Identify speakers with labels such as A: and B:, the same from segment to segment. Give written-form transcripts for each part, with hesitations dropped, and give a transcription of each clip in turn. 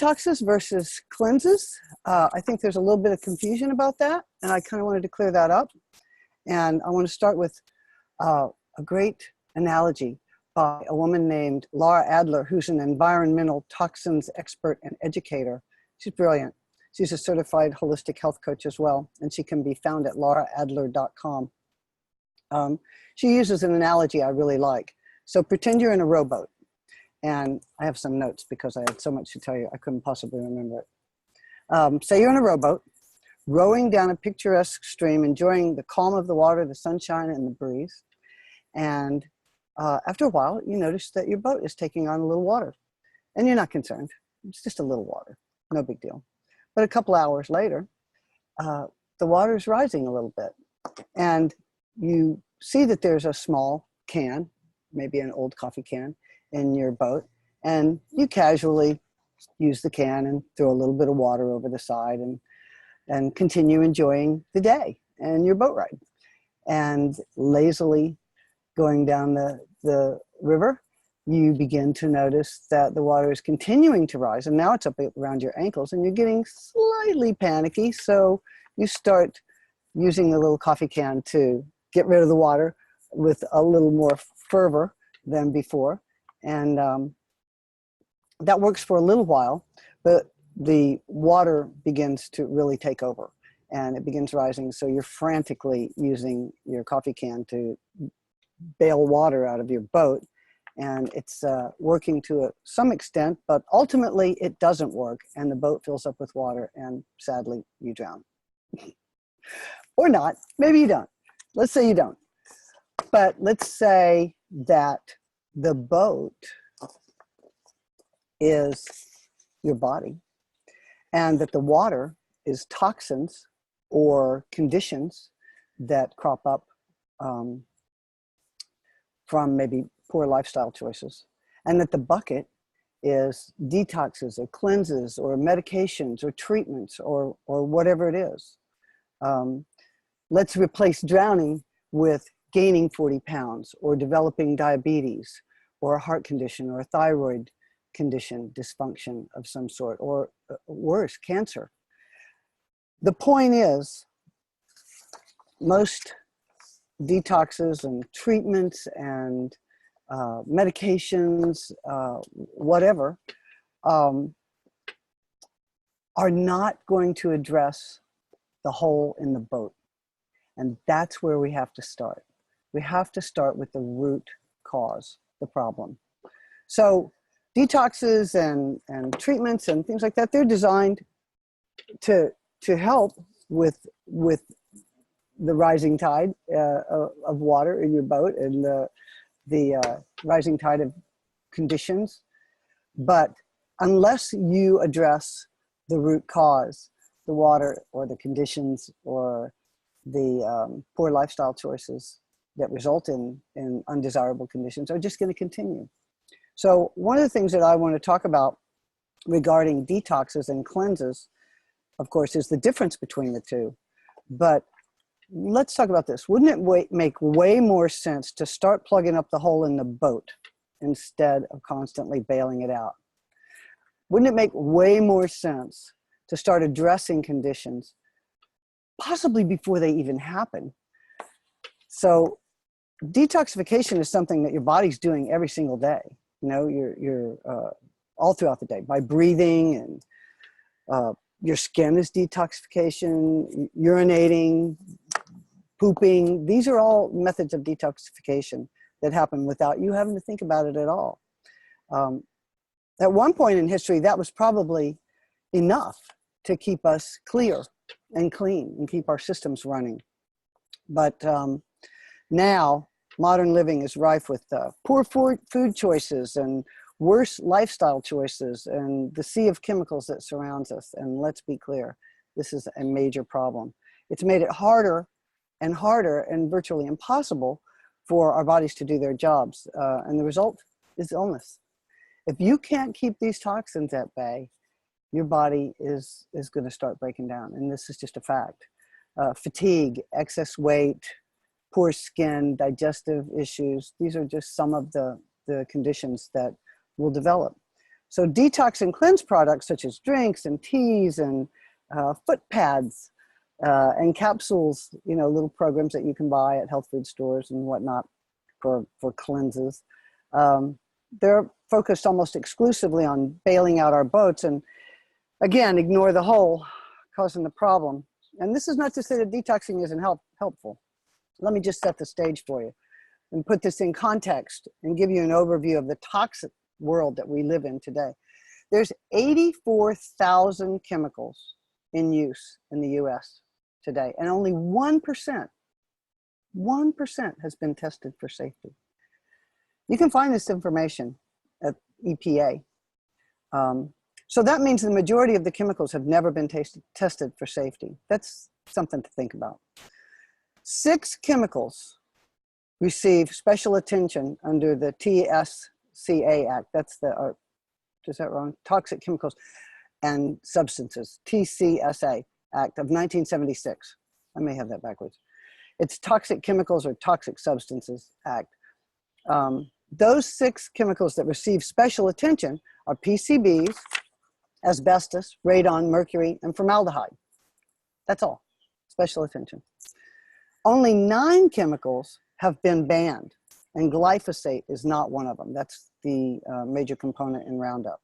A: detoxes versus cleanses. I think there's a little bit of confusion about that, and I kind of wanted to clear that up. And I want to start with a great analogy by a woman named Laura Adler, who's an environmental toxins expert and educator. She's brilliant. She's a certified holistic health coach as well, and she can be found at lauraadler.com. She uses an analogy I really like. So pretend you're in a rowboat. And I have some notes because I had so much to tell you, I couldn't possibly remember it. Say you're in a rowboat, rowing down a picturesque stream, enjoying the calm of the water, the sunshine, and the breeze. And after a while, you notice that your boat is taking on a little water. And you're not concerned. It's just a little water, no big deal. But a couple hours later, the water is rising a little bit. And you see that there's a small can, maybe an old coffee can, in your boat, and you casually use the can and throw a little bit of water over the side and continue enjoying the day and your boat ride. And lazily going down the river, you begin to notice that the water is continuing to rise, and now it's up around your ankles, and you're getting slightly panicky, so you start using the little coffee can to get rid of the water with a little more fervor than before. And that works for a little while, but the water begins to really take over and it begins rising. So you're frantically using your coffee can to bail water out of your boat. And it's working to some extent, but ultimately it doesn't work. And the boat fills up with water and sadly you drown. Or not, maybe you don't. Let's say you don't. But let's say that the boat is your body and that the water is toxins or conditions that crop up from maybe poor lifestyle choices, and that the bucket is detoxes or cleanses or medications or treatments or whatever it is. Let's replace drowning with gaining 40 pounds or developing diabetes or a heart condition or a thyroid condition, dysfunction of some sort, or worse, cancer. The point is, most detoxes and treatments and medications, whatever, are not going to address the hole in the boat. And that's where we have to start. We have to start with the root cause, the problem. So detoxes and treatments and things like that, they're designed to help with the rising tide of water in your boat and the rising tide of conditions. But unless you address the root cause, the water or the conditions or the poor lifestyle choices that result in undesirable conditions, are just going to continue. So one of the things that I want to talk about regarding detoxes and cleanses, of course, is the difference between the two. But let's talk about this. Wouldn't it make way more sense to start plugging up the hole in the boat instead of constantly bailing it out? Wouldn't it make way more sense to start addressing conditions, possibly before they even happen? So detoxification is something that your body's doing every single day. You know, you're all throughout the day by breathing, and your skin is detoxification, urinating, pooping. These are all methods of detoxification that happen without you having to think about it at all. At one point in history, that was probably enough to keep us clear and clean and keep our systems running. But now, modern living is rife with poor food choices and worse lifestyle choices and the sea of chemicals that surrounds us. And let's be clear, this is a major problem. It's made it harder and harder and virtually impossible for our bodies to do their jobs. And the result is illness. If you can't keep these toxins at bay, your body is going to start breaking down. And this is just a fact. Fatigue, excess weight, poor skin, digestive issues. These are just some of the conditions that will develop. So detox and cleanse products such as drinks and teas and foot pads and capsules, you know, little programs that you can buy at health food stores and whatnot for cleanses. They're focused almost exclusively on bailing out our boats and, again, ignore the hole causing the problem. And this is not to say that detoxing isn't helpful. Let me just set the stage for you and put this in context and give you an overview of the toxic world that we live in today. There's 84,000 chemicals in use in the US today, and only 1% has been tested for safety. You can find this information at EPA. So that means the majority of the chemicals have never been tested for safety. That's something to think about. 6 chemicals receive special attention under the TSCA Act. That's the, is that wrong? Toxic Chemicals and Substances, TCSA Act of 1976. I may have that backwards. It's Toxic Chemicals or Toxic Substances Act. Those 6 chemicals that receive special attention are PCBs, asbestos, radon, mercury, and formaldehyde. That's all, special attention. Only 9 chemicals have been banned, and glyphosate is not one of them. That's the major component in Roundup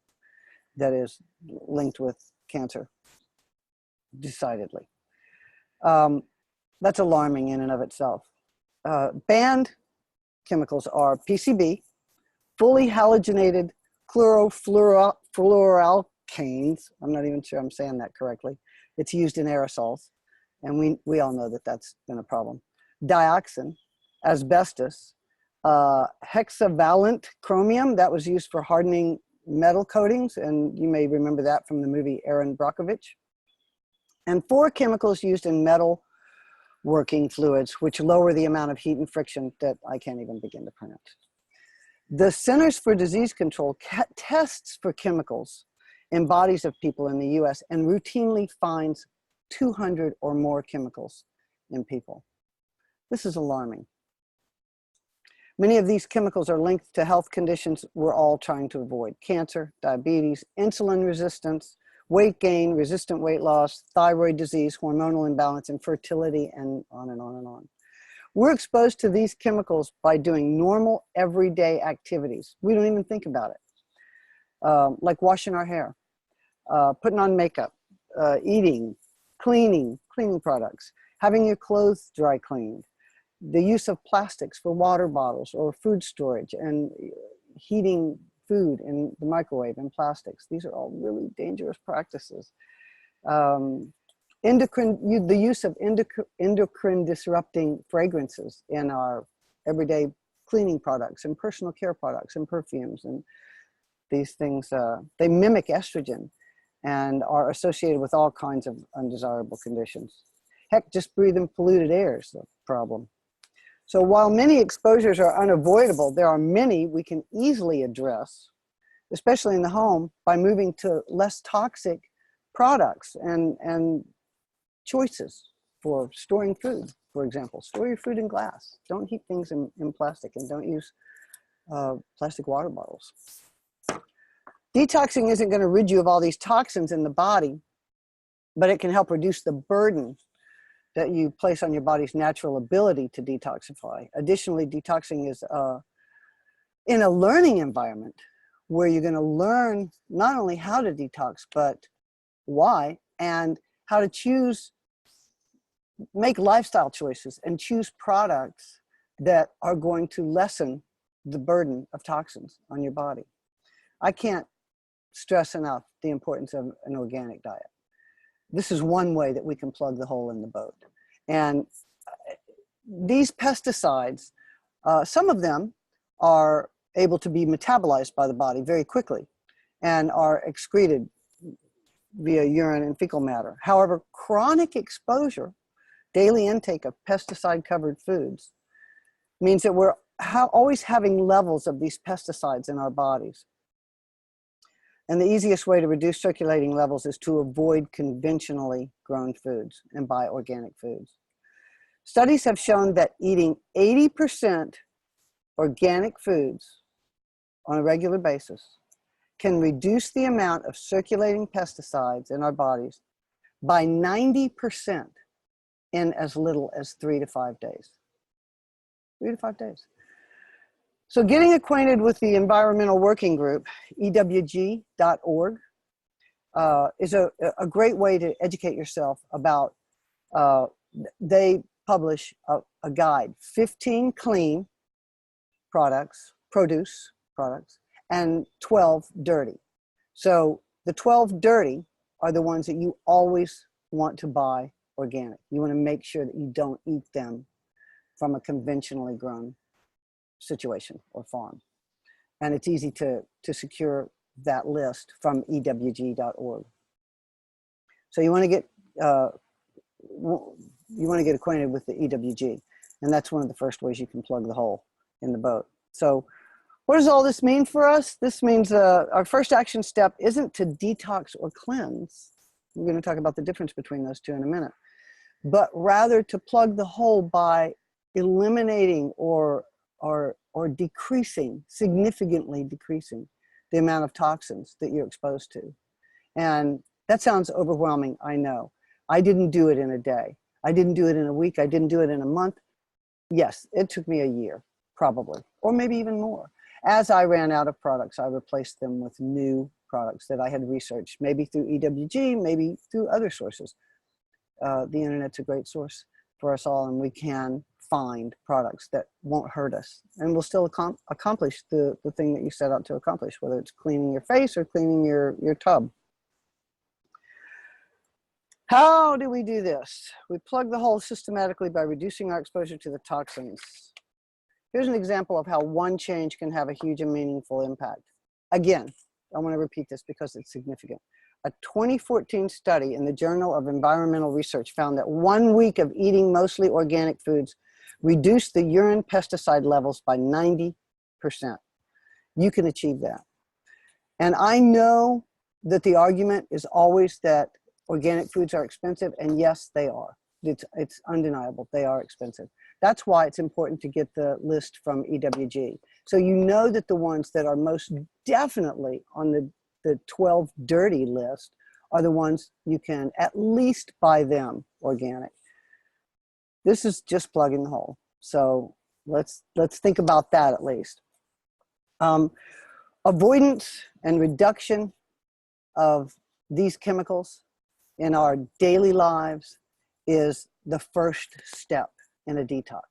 A: that is linked with cancer, decidedly. That's alarming in and of itself. Banned chemicals are PCB, fully halogenated chlorofluoralkanes. I'm not even sure I'm saying that correctly. It's used in aerosols, and we all know that that's been a problem. Dioxin, asbestos, hexavalent chromium, that was used for hardening metal coatings, and you may remember that from the movie Erin Brockovich. And 4 chemicals used in metal working fluids, which lower the amount of heat and friction that I can't even begin to pronounce. The Centers for Disease Control tests for chemicals in bodies of people in the US and routinely finds 200 or more chemicals in people. This is alarming. Many of these chemicals are linked to health conditions we're all trying to avoid: cancer, diabetes, insulin resistance, weight gain, resistant weight loss, thyroid disease, hormonal imbalance, infertility, and on and on and on. We're exposed to these chemicals by doing normal everyday activities. We don't even think about it. Like washing our hair, putting on makeup, eating, cleaning products, having your clothes dry cleaned, the use of plastics for water bottles or food storage, and heating food in the microwave in plastics. These are all really dangerous practices. The use of endocrine disrupting fragrances in our everyday cleaning products and personal care products and perfumes, and these things, they mimic estrogen and are associated with all kinds of undesirable conditions. Heck, just breathing polluted air is the problem. So while many exposures are unavoidable, there are many we can easily address, especially in the home, by moving to less toxic products and choices for storing food. For example, store your food in glass. Don't heat things in plastic, and don't use plastic water bottles. Detoxing isn't going to rid you of all these toxins in the body, but it can help reduce the burden that you place on your body's natural ability to detoxify. Additionally, detoxing is in a learning environment where you're going to learn not only how to detox, but why, and how to choose, make lifestyle choices and choose products that are going to lessen the burden of toxins on your body. I can't stress enough the importance of an organic diet. This is one way that we can plug the hole in the boat. And these pesticides, some of them are able to be metabolized by the body very quickly and are excreted via urine and fecal matter. However, chronic exposure, daily intake of pesticide-covered foods, means that we're always having levels of these pesticides in our bodies. And the easiest way to reduce circulating levels is to avoid conventionally grown foods and buy organic foods. Studies have shown that eating 80% organic foods on a regular basis can reduce the amount of circulating pesticides in our bodies by 90% in as little as 3 to 5 days. 3 to 5 days. So getting acquainted with the Environmental Working Group, EWG.org, is a great way to educate yourself about, they publish a guide, 15 clean products, produce products, and 12 dirty. So the 12 dirty are the ones that you always want to buy organic. You want to make sure that you don't eat them from a conventionally grown situation or farm. And it's easy to secure that list from EWG.org. So you want to get acquainted with the EWG, and that's one of the first ways you can plug the hole in the boat. So what does all this mean for us? This means our first action step isn't to detox or cleanse. We're going to talk about the difference between those two in a minute, but rather to plug the hole by eliminating or decreasing, significantly decreasing the amount of toxins that you're exposed to. And that sounds overwhelming, I know. I didn't do it in a day. I didn't do it in a week. I didn't do it in a month. Yes, it took me a year, probably, or maybe even more. As I ran out of products, I replaced them with new products that I had researched, maybe through EWG, maybe through other sources. The internet's a great source for us all, and we can find products that won't hurt us and will still accomplish the thing that you set out to accomplish, whether it's cleaning your face or cleaning your tub. How do we do this? We plug the hole systematically by reducing our exposure to the toxins. Here's an example of how one change can have a huge and meaningful impact. Again, I want to repeat this because it's significant. A 2014 study in the Journal of Environmental Research found that 1 week of eating mostly organic foods reduced the urine pesticide levels by 90%. You can achieve that. And I know that the argument is always that organic foods are expensive, and yes, they are. It's undeniable, they are expensive. That's why it's important to get the list from EWG. So you know that the ones that are most definitely on the 12 dirty list are the ones you can at least buy them organic. This is just plugging the hole. So let's think about that at least. Avoidance and reduction of these chemicals in our daily lives is the first step in a detox.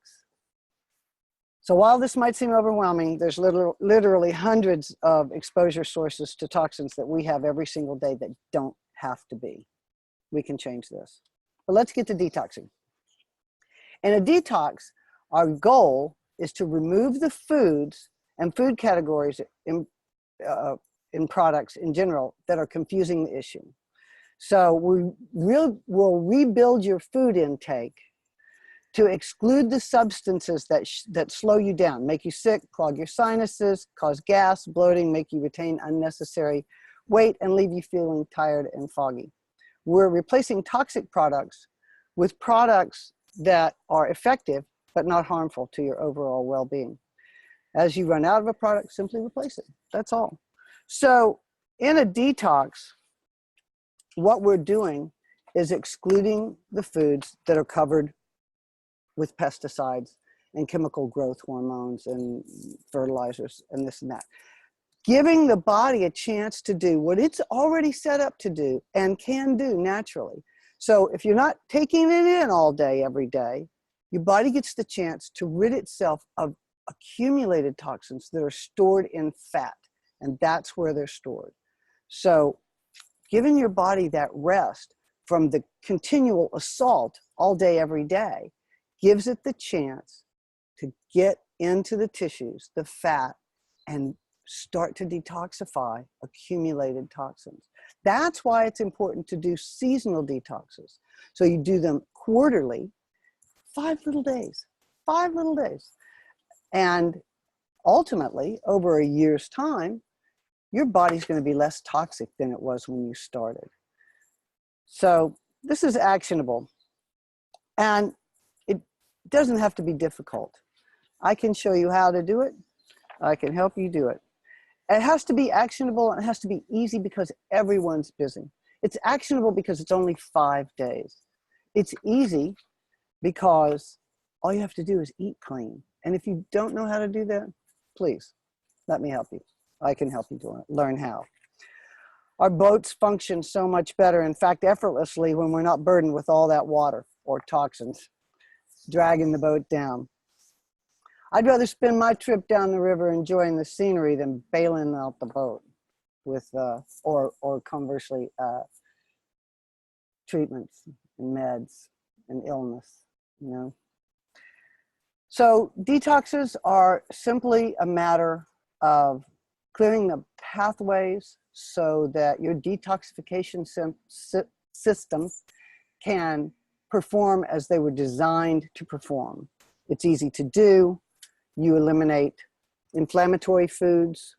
A: So while this might seem overwhelming, there's literally hundreds of exposure sources to toxins that we have every single day that don't have to be. We can change this. But let's get to detoxing. In a detox, our goal is to remove the foods and food categories in products in general that are confusing the issue. So we'll rebuild your food intake to exclude the substances that slow you down, make you sick, clog your sinuses, cause gas, bloating, make you retain unnecessary weight, and leave you feeling tired and foggy. We're replacing toxic products with products that are effective but not harmful to your overall well-being. As you run out of a product, simply replace it. That's all. So in a detox, what we're doing is excluding the foods that are covered with pesticides and chemical growth hormones and fertilizers and this and that. Giving the body a chance to do what it's already set up to do and can do naturally. So if you're not taking it in all day, every day, your body gets the chance to rid itself of accumulated toxins that are stored in fat, and that's where they're stored. So giving your body that rest from the continual assault all day, every day, gives it the chance to get into the tissues, the fat, and start to detoxify accumulated toxins. That's why it's important to do seasonal detoxes. So you do them quarterly, 5 little days, 5 little days. And ultimately, over a year's time, your body's going to be less toxic than it was when you started. So this is actionable. And it doesn't have to be difficult. I can show you how to do it. I can help you do it. It has to be actionable, and it has to be easy because everyone's busy. It's actionable because it's only 5 days. It's easy because all you have to do is eat clean. And if you don't know how to do that, please let me help you. I can help you learn how. Our boats function so much better, in fact, effortlessly, when we're not burdened with all that water or toxins dragging the boat down. I'd rather spend my trip down the river enjoying the scenery than bailing out the boat with, or conversely, treatments and meds and illness, you know. So detoxes are simply a matter of clearing the pathways so that your detoxification systems can perform as they were designed to perform. It's easy to do. You eliminate inflammatory foods.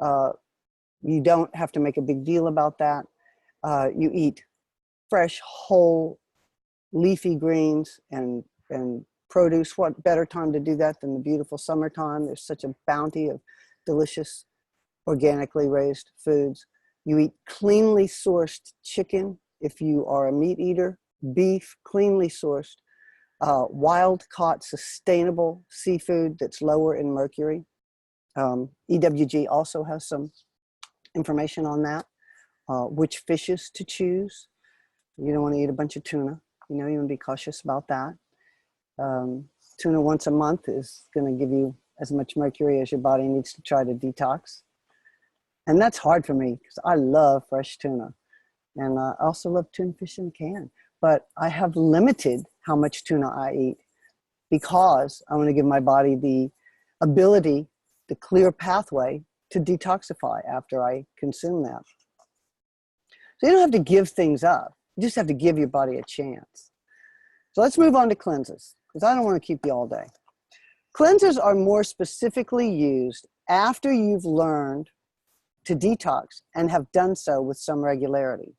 A: You don't have to make a big deal about that. You eat fresh, whole, leafy greens and produce. What better time to do that than the beautiful summertime? There's such a bounty of delicious, organically raised foods. You eat cleanly sourced chicken if you are a meat eater, beef, cleanly sourced, wild-caught, sustainable seafood that's lower in mercury. EWG also has some information on that, which fishes to choose. You don't want to eat a bunch of tuna. You know, you want to be cautious about that. Tuna once a month is going to give you as much mercury as your body needs to try to detox. And that's hard for me because I love fresh tuna. And I also love tuna fish in a can. But I have limited how much tuna I eat because I want to give my body the ability, the clear pathway to detoxify after I consume that. So you don't have to give things up. You just have to give your body a chance. So let's move on to cleanses, because I don't want to keep you all day. Cleansers are more specifically used after you've learned to detox and have done so with some regularity.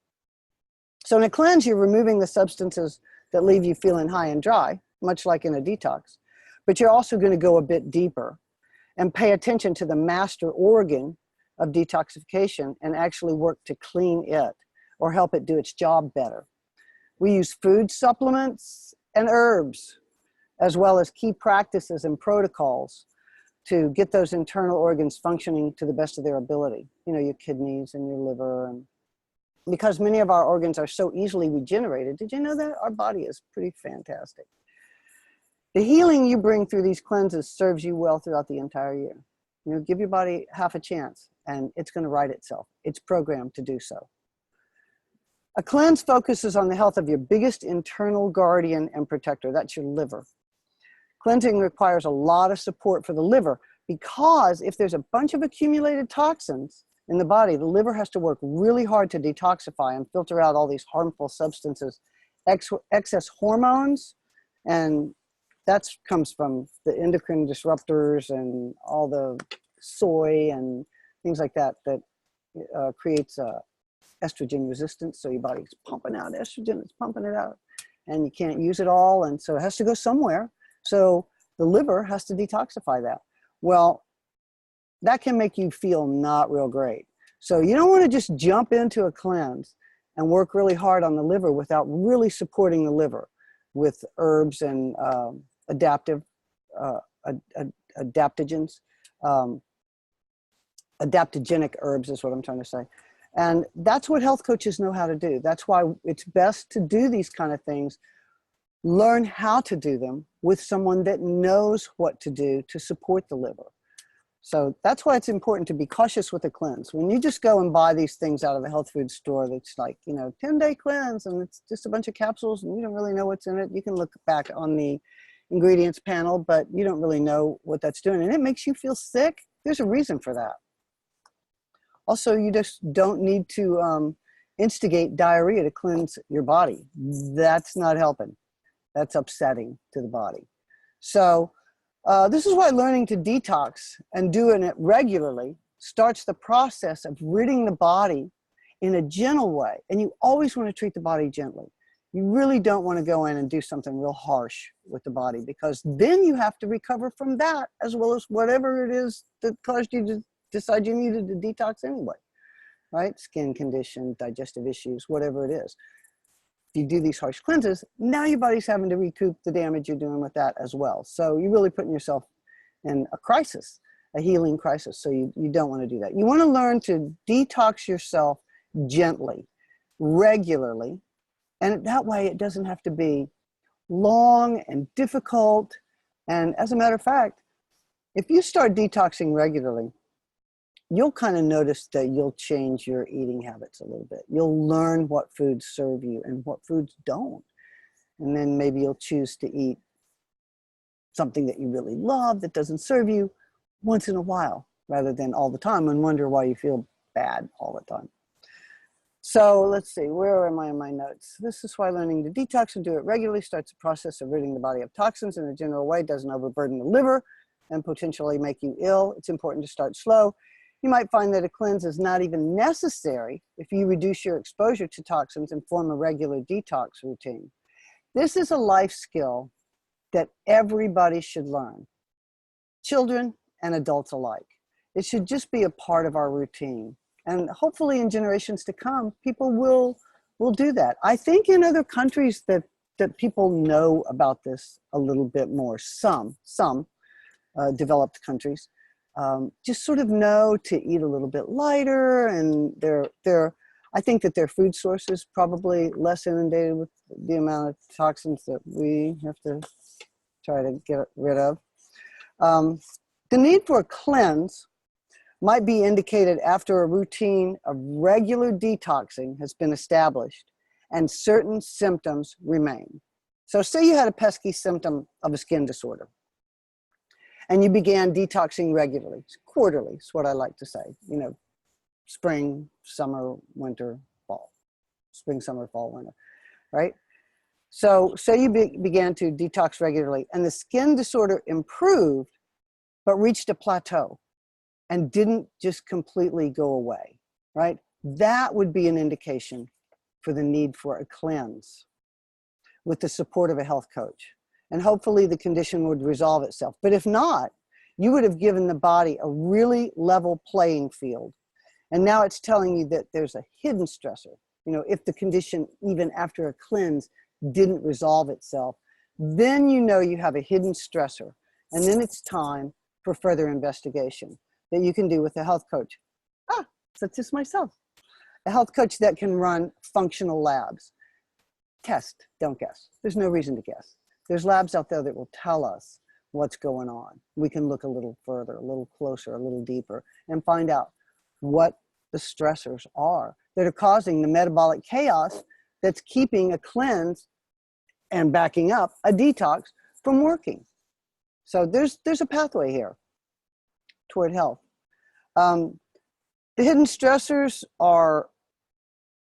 A: So in a cleanse, you're removing the substances that leave you feeling high and dry, much like in a detox, but you're also going to go a bit deeper and pay attention to the master organ of detoxification and actually work to clean it or help it do its job better. We use food supplements and herbs, as well as key practices and protocols to get those internal organs functioning to the best of their ability. You know, your kidneys and your liver. And because many of our organs are so easily regenerated, did you know that? Our body is pretty fantastic. The healing you bring through these cleanses serves you well throughout the entire year. You know, give your body half a chance and it's going to right itself. It's programmed to do so. A cleanse focuses on the health of your biggest internal guardian and protector. That's your liver. Cleansing requires a lot of support for the liver because if there's a bunch of accumulated toxins in the body, the liver has to work really hard to detoxify and filter out all these harmful substances, excess hormones, and that comes from the endocrine disruptors and all the soy and things like that that creates estrogen resistance. So your body's pumping out estrogen, it's pumping it out, and you can't use it all, and so it has to go somewhere. So the liver has to detoxify that. Well, that can make you feel not real great. So you don't want to just jump into a cleanse and work really hard on the liver without really supporting the liver with herbs and adaptogens, adaptogenic herbs is what I'm trying to say. And that's what health coaches know how to do. That's why it's best to do these kind of things. Learn how to do them with someone that knows what to do to support the liver. So that's why it's important to be cautious with a cleanse. When you just go and buy these things out of the health food store, that's like, you know, 10-day cleanse, and it's just a bunch of capsules and you don't really know what's in it. You can look back on the ingredients panel, but you don't really know what that's doing. And it makes you feel sick. There's a reason for that. Also, you just don't need to instigate diarrhea to cleanse your body. That's not helping. That's upsetting to the body. So this is why learning to detox and doing it regularly starts the process of ridding the body in a gentle way. And you always want to treat the body gently. You really don't want to go in and do something real harsh with the body, because then you have to recover from that as well as whatever it is that caused you to decide you needed to detox anyway, right? Skin condition, digestive issues, whatever it is. If you do these harsh cleanses, now your body's having to recoup the damage you're doing with that as well. So you're really putting yourself in a crisis, a healing crisis. So you don't want to do that. You want to learn to detox yourself gently, regularly. And that way it doesn't have to be long and difficult. And as a matter of fact, if you start detoxing regularly, you'll kind of notice that you'll change your eating habits a little bit. You'll learn what foods serve you and what foods don't. And then maybe you'll choose to eat something that you really love that doesn't serve you once in a while rather than all the time and wonder why you feel bad all the time. So let's see, where am I in my notes? This is why learning to detox and do it regularly starts the process of ridding the body of toxins in a general way, doesn't overburden the liver and potentially make you ill. It's important to start slow. You might find that a cleanse is not even necessary if you reduce your exposure to toxins and form a regular detox routine. This is a life skill that everybody should learn, children and adults alike. It should just be a part of our routine. And hopefully in generations to come, people will do that. I think in other countries that people know about this a little bit more, some developed countries. Just sort of know to eat a little bit lighter, and I think that their food source is probably less inundated with the amount of toxins that we have to try to get rid of. The need for a cleanse might be indicated after a routine of regular detoxing has been established and certain symptoms remain. So say you had a pesky symptom of a skin disorder, and you began detoxing regularly, quarterly is what I like to say, you know, spring, summer, winter, fall, spring, summer, fall, winter, right? So you began to detox regularly and the skin disorder improved, but reached a plateau and didn't just completely go away, right? That would be an indication for the need for a cleanse with the support of a health coach. And hopefully the condition would resolve itself. But if not, you would have given the body a really level playing field. And now it's telling you that there's a hidden stressor. You know, if the condition, even after a cleanse, didn't resolve itself, then you know you have a hidden stressor. And then it's time for further investigation that you can do with a health coach. Such as myself. A health coach that can run functional labs. Test, don't guess. There's no reason to guess. There's labs out there that will tell us what's going on. We can look a little further, a little closer, a little deeper, and find out what the stressors are that are causing the metabolic chaos that's keeping a cleanse and backing up a detox from working. So there's a pathway here toward health. The hidden stressors are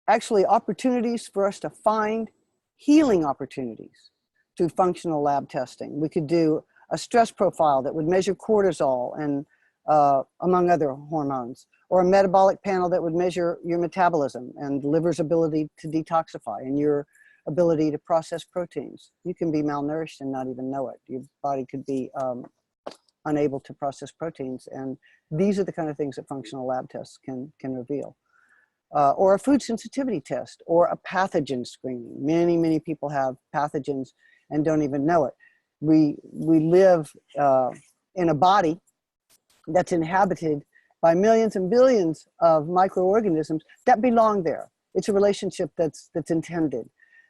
A: actually opportunities for us to find healing opportunities through functional lab testing. We could do a stress profile that would measure cortisol and among other hormones, or a metabolic panel that would measure your metabolism and the liver's ability to detoxify and your ability to process proteins. You can be malnourished and not even know it. Your body could be unable to process proteins, and these are the kind of things that functional lab tests can reveal. Or a food sensitivity test, or a pathogen screening. Many people have pathogens and don't even know it. We live in a body that's inhabited by millions and billions of microorganisms that belong there. It's a relationship that's intended.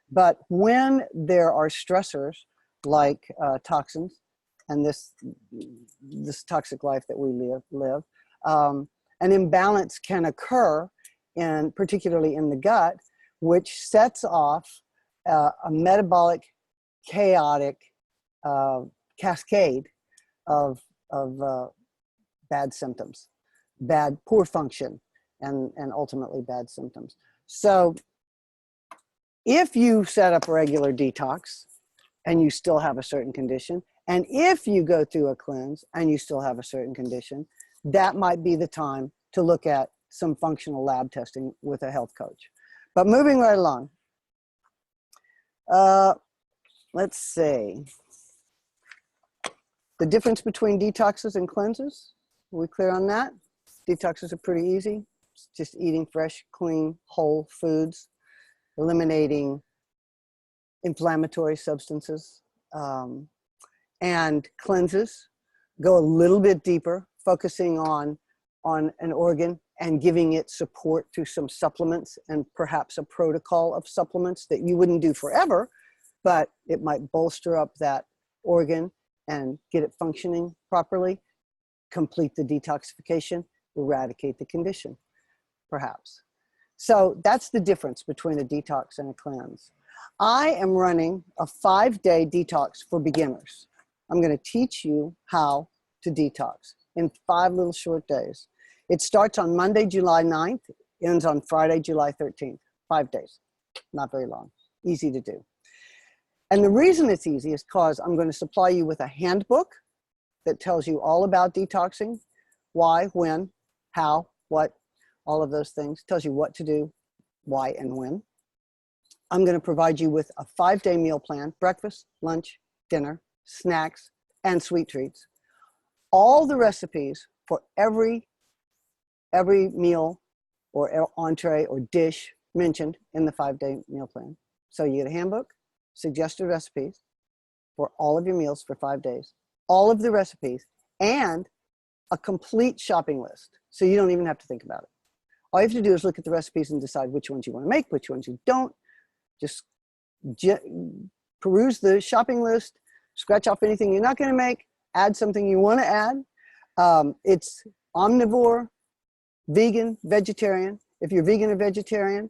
A: But when there are stressors like toxins and this toxic life that we live, an imbalance can occur, and particularly in the gut, which sets off a metabolic chaotic cascade of bad symptoms, poor function, and ultimately bad symptoms. So if you set up a regular detox and you still have a certain condition, and if you go through a cleanse and you still have a certain condition, that might be the time to look at some functional lab testing with a health coach. But moving right along, let's see. The difference between detoxes and cleanses, are we clear on that? Detoxes are pretty easy. It's just eating fresh, clean, whole foods, eliminating inflammatory substances, and cleanses. Go a little bit deeper, focusing on an organ and giving it support through some supplements and perhaps a protocol of supplements that you wouldn't do forever, but it might bolster up that organ and get it functioning properly, complete the detoxification, eradicate the condition, perhaps. So that's the difference between a detox and a cleanse. I am running a 5-day detox for beginners. I'm going to teach you how to detox in 5 little short days. It starts on Monday, July 9th, ends on Friday, July 13th. 5 days, not very long, easy to do. And the reason it's easy is because I'm going to supply you with a handbook that tells you all about detoxing, why, when, how, what, all of those things. Tells you what to do, why, and when. I'm going to provide you with a 5-day meal plan: breakfast, lunch, dinner, snacks, and sweet treats. All the recipes for every meal or entree or dish mentioned in the 5-day meal plan. So you get a handbook, suggested recipes for all of your meals for 5 days, all of the recipes, and a complete shopping list. So you don't even have to think about it. All you have to do is look at the recipes and decide which ones you want to make, which ones you don't. Just peruse the shopping list, scratch off anything you're not going to make, add something you want to add. It's omnivore, vegan, vegetarian. If you're vegan or vegetarian,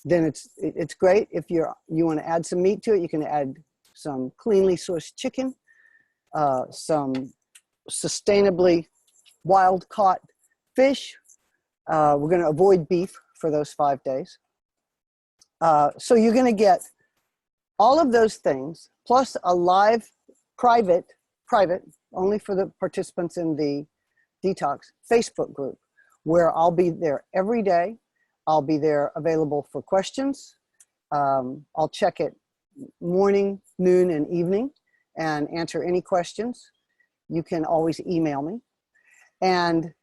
A: then it's great. If you want to add some meat to it, you can add some cleanly sourced chicken, some sustainably wild caught fish. We're going to avoid beef for those 5 days. So you're going to get all of those things, plus a live, private, only for the participants in the Detox Facebook group, where I'll be there every day. I'll be there available for questions. I'll check it morning, noon, and evening and answer any questions. You can always email me. And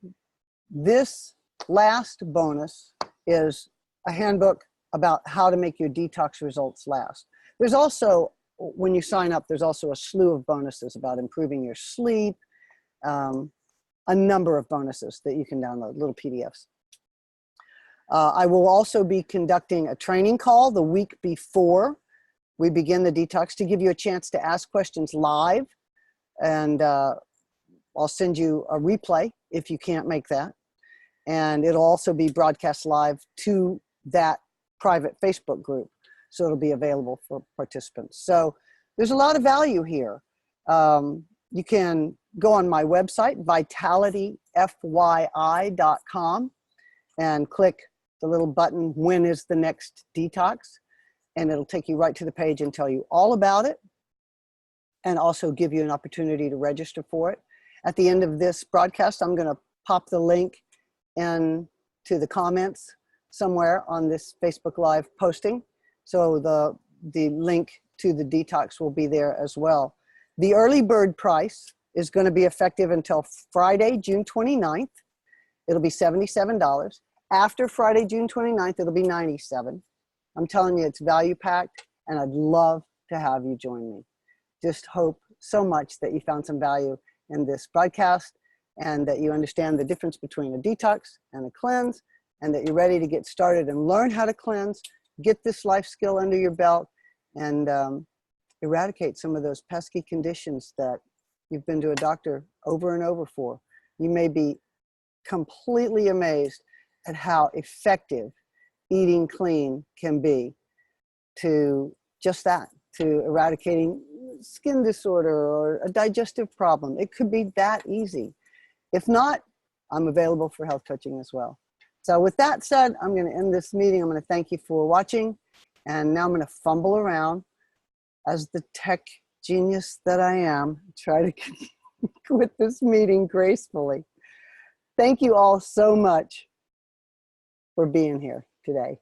A: this last bonus is a handbook about how to make your detox results last. There's also, when you sign up, there's also a slew of bonuses about improving your sleep, a number of bonuses that you can download, little PDFs. I will also be conducting a training call the week before we begin the detox to give you a chance to ask questions live. And I'll send you a replay if you can't make that. And it'll also be broadcast live to that private Facebook group. So it'll be available for participants. So there's a lot of value here. You can go on my website, VitalityFYI.com, and click the little button, when is the next detox? And it'll take you right to the page and tell you all about it, and also give you an opportunity to register for it. At the end of this broadcast, I'm going to pop the link into the comments somewhere on this Facebook Live posting. So the link to the detox will be there as well. The early bird price is going to be effective until Friday, June 29th. It'll be $77. After Friday, June 29th, it'll be $97. I'm telling you, it's value packed, and I'd love to have you join me. Just hope so much that you found some value in this broadcast, and that you understand the difference between a detox and a cleanse, and that you're ready to get started and learn how to cleanse, get this life skill under your belt, and eradicate some of those pesky conditions that you've been to a doctor over and over for. You may be completely amazed at how effective eating clean can be to just that, to eradicating skin disorder or a digestive problem. It could be that easy. If not, I'm available for health coaching as well. So with that said, I'm going to end this meeting. I'm going to thank you for watching. And now I'm going to fumble around as the tech genius that I am, try to quit this meeting gracefully. Thank you all so much for being here today.